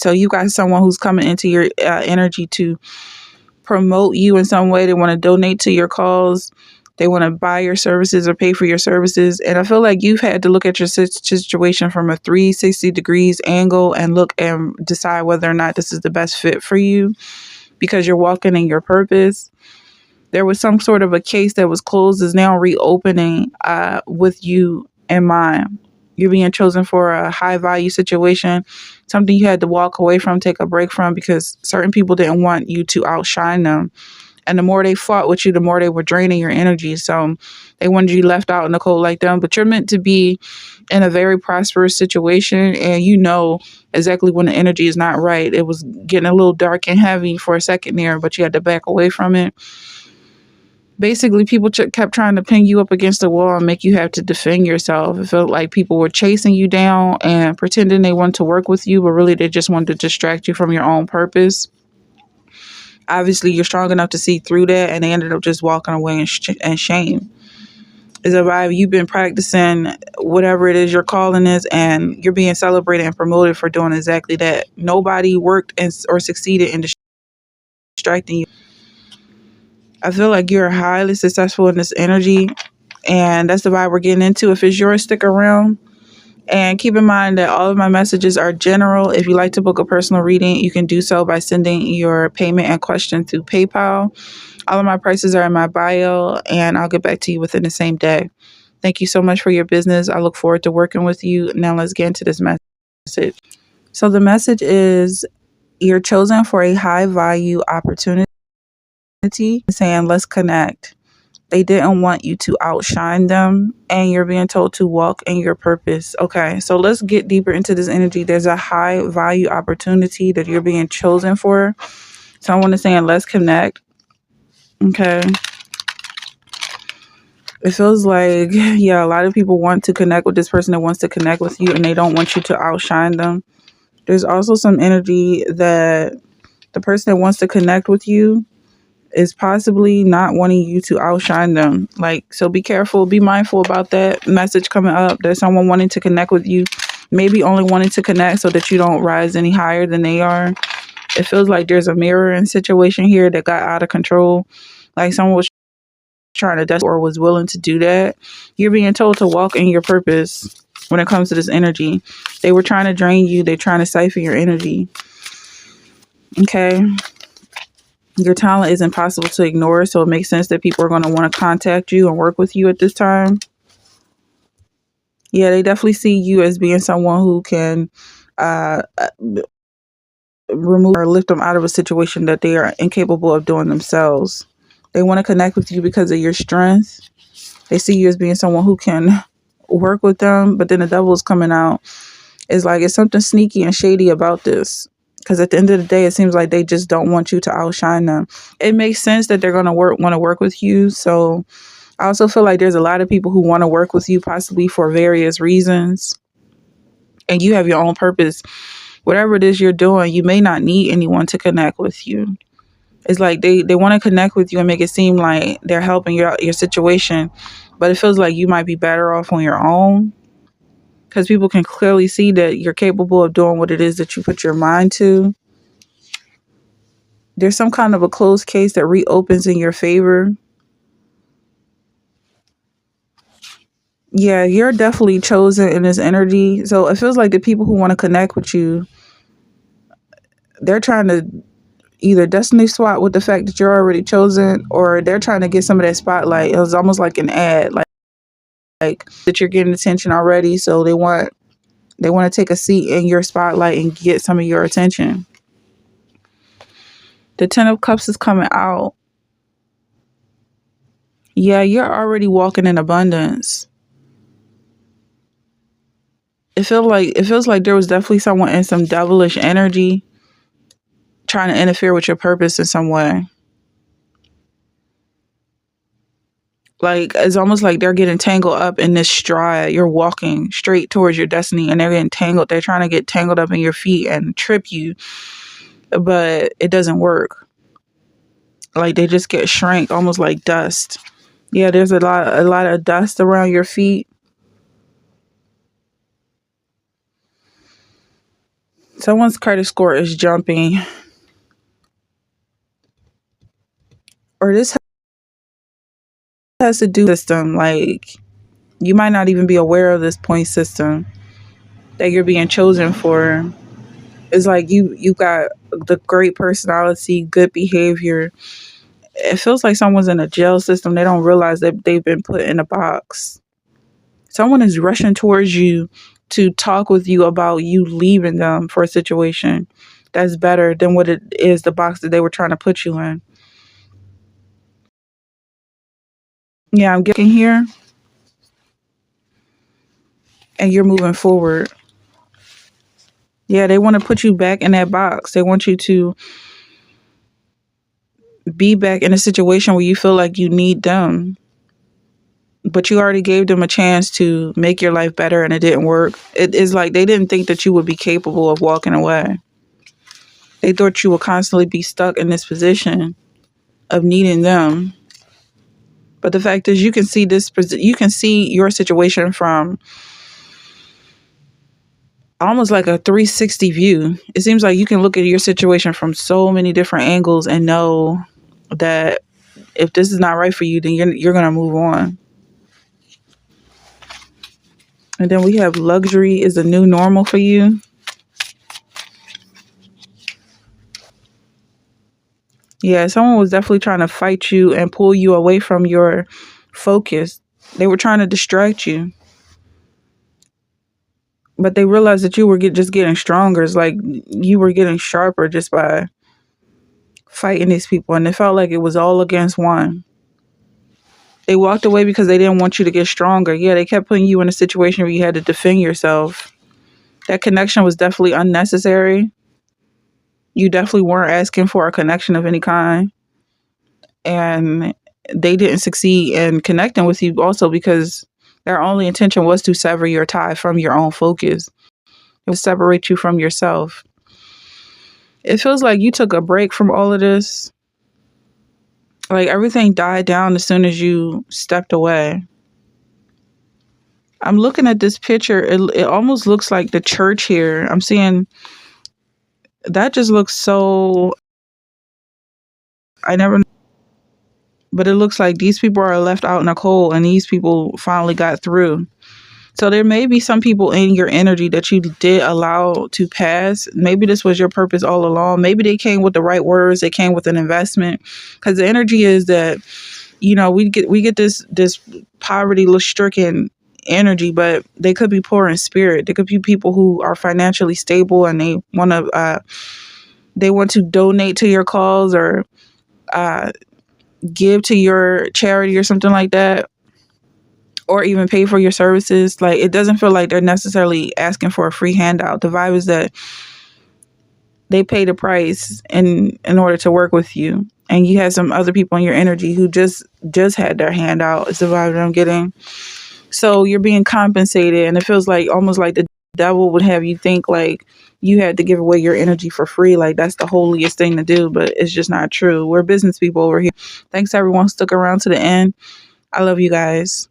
So you got someone who's coming into your energy to promote you in some way. They want to donate to your cause. They want to buy your services or pay for your services. And I feel like you've had to look at your situation from a 360 degrees angle and look and decide whether or not this is the best fit for you because you're walking in your purpose. There was some sort of a case that was closed is now reopening with you in mind. You're being chosen for a high value situation, something you had to walk away from, take a break from because certain people didn't want you to outshine them. And the more they fought with you, the more they were draining your energy. So they wanted you left out in the cold like them. But you're meant to be in a very prosperous situation. And you know exactly when the energy is not right. It was getting a little dark and heavy for a second there, but you had to back away from it. Basically, people kept trying to pin you up against the wall and make you have to defend yourself. It felt like people were chasing you down and pretending they wanted to work with you, but really they just wanted to distract you from your own purpose. Obviously, you're strong enough to see through that, and they ended up just walking away in shame. It's a vibe. You've been practicing whatever it is your calling is, and you're being celebrated and promoted for doing exactly that. Nobody worked or succeeded in distracting you. I feel like you're highly successful in this energy, and that's the vibe we're getting into. If it's yours, stick around. And keep in mind that all of my messages are general. If you like to book a personal reading, you can do so by sending your payment and question through PayPal. All of my prices are in my bio, and I'll get back to you within the same day. Thank you so much for your business. I look forward to working with you. Now let's get into this message. So the message is you're chosen for a high value opportunity, saying let's connect. They didn't want you to outshine them, and you're being told to walk in your purpose. Okay, so let's get deeper into this energy. There's a high value opportunity that you're being chosen for. So I want to say, let's connect. Okay. It feels like, yeah, a lot of people want to connect with this person that wants to connect with you, and they don't want you to outshine them. There's also some energy that the person that wants to connect with you is possibly not wanting you to outshine them. Like, so be careful, be mindful about that message coming up. There's someone wanting to connect with you, maybe only wanting to connect so that you don't rise any higher than they are. It feels like there's a mirroring situation here that got out of control. Like someone was trying to or was willing to do that. You're being told to walk in your purpose when it comes to this energy. They were trying to drain you. They're trying to siphon your energy. Okay. Your talent is impossible to ignore, so it makes sense that people are going to want to contact you and work with you at this time. Yeah, they definitely see you as being someone who can remove or lift them out of a situation that they are incapable of doing themselves. They want to connect with you because of your strength. They see you as being someone who can work with them, but then the devil is coming out. It's like it's something sneaky and shady about this. Because at the end of the day, it seems like they just don't want you to outshine them. It makes sense that they're going to want to work with you. So I also feel like there's a lot of people who want to work with you, possibly for various reasons. And you have your own purpose. Whatever it is you're doing, you may not need anyone to connect with you. It's like they want to connect with you and make it seem like they're helping your situation. But it feels like you might be better off on your own. Because people can clearly see that you're capable of doing what it is that you put your mind to. There's some kind of a closed case that reopens in your favor. Yeah, you're definitely chosen in this energy. So it feels like the people who want to connect with you, they're trying to either destiny swap with the fact that you're already chosen, or they're trying to get some of that spotlight. It was almost like an ad, like that you're getting attention already. So they want to take a seat in your spotlight and get some of your attention. The 10 of Cups is coming out. Yeah, you're already walking in abundance. It feels like there was definitely someone in some devilish energy trying to interfere with your purpose in some way. Like it's almost like they're getting tangled up in this stride. You're walking straight towards your destiny, and they're getting tangled. They're trying to get tangled up in your feet and trip you, but it doesn't work. Like they just get shrank, almost like dust. Yeah, there's a lot of dust around your feet. Someone's credit score is jumping, or this has to do with system. Like, you might not even be aware of this point system that you're being chosen for. It's like you got the great personality, good behavior. It feels like someone's in a jail system. They don't realize that they've been put in a box. Someone is rushing towards you to talk with you about you leaving them for a situation that's better than what it is, the box that they were trying to put you in. Yeah, I'm getting here, and you're moving forward. Yeah, they want to put you back in that box. They want you to be back in a situation where you feel like you need them, but you already gave them a chance to make your life better and it didn't work. It is like they didn't think that you would be capable of walking away. They thought you would constantly be stuck in this position of needing them. But the fact is, you can see your situation from almost like a 360 view. It seems like you can look at your situation from so many different angles and know that if this is not right for you, then you're going to move on. And then we have luxury is the new normal for you. Yeah, someone was definitely trying to fight you and pull you away from your focus. They were trying to distract you. But they realized that you were just getting stronger. It's like you were getting sharper just by fighting these people. And it felt like it was all against one. They walked away because they didn't want you to get stronger. Yeah, they kept putting you in a situation where you had to defend yourself. That connection was definitely unnecessary. You definitely weren't asking for a connection of any kind. And they didn't succeed in connecting with you also because their only intention was to sever your tie from your own focus. It would separate you from yourself. It feels like you took a break from all of this. Like everything died down as soon as you stepped away. I'm looking at this picture. It almost looks like the church here. I'm seeing that just looks so. I never. But it looks like these people are left out in the cold and these people finally got through. So there may be some people in your energy that you did allow to pass. Maybe this was your purpose all along. Maybe they came with the right words. They came with an investment. Because the energy is that, we get this poverty stricken energy, but they could be poor in spirit. There could be people who are financially stable and they want to donate to your cause or give to your charity or something like that, or even pay for your services. Like, it doesn't feel like they're necessarily asking for a free handout. The vibe is that they paid a price in order to work with you. And you had some other people in your energy who just had their hand out. It's the vibe that I'm getting. So you're being compensated, and it feels like almost like the devil would have you think like you had to give away your energy for free. Like that's the holiest thing to do, but it's just not true. We're business people over here. Thanks to everyone who stuck around to the end. I love you guys.